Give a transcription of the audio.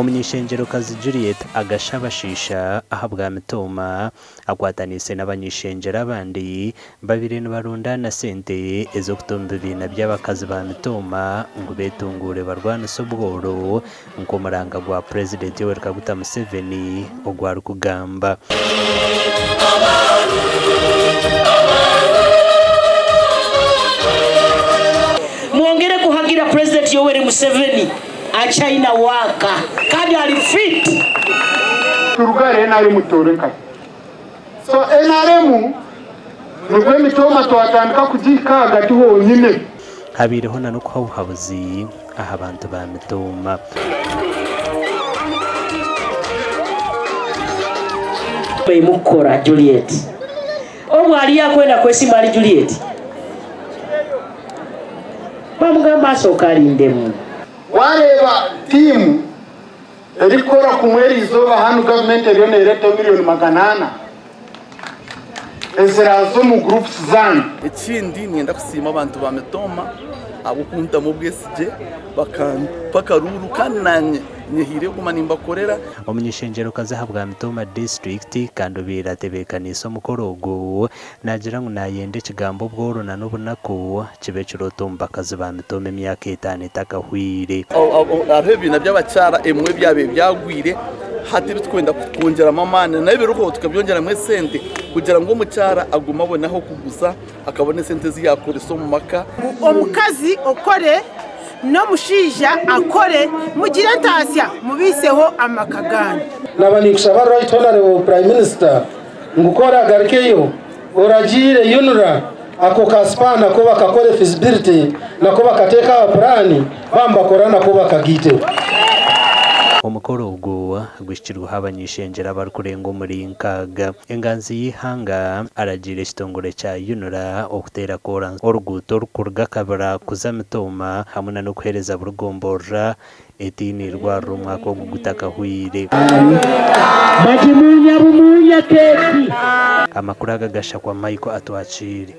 umunyeshengerokazi Juliet agashabashisha ahabwa mitoma akwatanise n'abanyeshengera abandi babiri barundana sente ezo kutumba ibintu by'abakazi ba mitoma ngo betungure barwana sobworo ngo muranga gwa President Yoweri Kaguta Museveni ogwa rukugamba muongere kuhagira President Yoweri Museveni achaina waka kandi ali fit turugare nari mutoreka so NRM nubwo mitoma twatandika kujika hagati honyine habiriho na nuko habuzi aha abantu ba mitoma mukora Juliet omwali yakwenda kwesima ali Juliet bamugamba asokalindemu wareba timu erikora kumweri izoba hano government eriyo nereta miliyoni 800 ezirazo mu groups zan ikindi nienda kusima abantu ba mitoma abo kunta mu bwesije bakaruru kananye nyehire kuma nimbakorera umunyeshengerokazi ahabwa mitoma district kandi biratebekaniso mukorogo nagira ngo nayende kigambo bworo na nubunako kibe kirotomba kazi ba mitoma emyaka 5 itakahwire abebi nabyabacara emwe byabe byagwire hati bitwenda kongera amamana nabiruko tukabyongera mwe sente kugira ngo umucara aguma abonaho kuguza akabone sente ziyakora so mu maka omukazi okore no mushija akore mugire ntasya mubiseho amakagani nabani kusaba right honorable prime minister ngukora garikeyo oragire yunura ako kaspana ko bakakore feasibility nako bakateka plan bamba korana ko bakagite umukorogo gwishirwa habanyishengera barukurengo muri nkaga enganzi yihanga aragira kitongore cya yunura okutera kora oruguto rukurga kabara kuzamitoma hamuna no kwereza burugombora etini rwa rumwaka wo gutaka hwire bajimunya bumunya keti amakuru agagasha kwa Michael atwaciri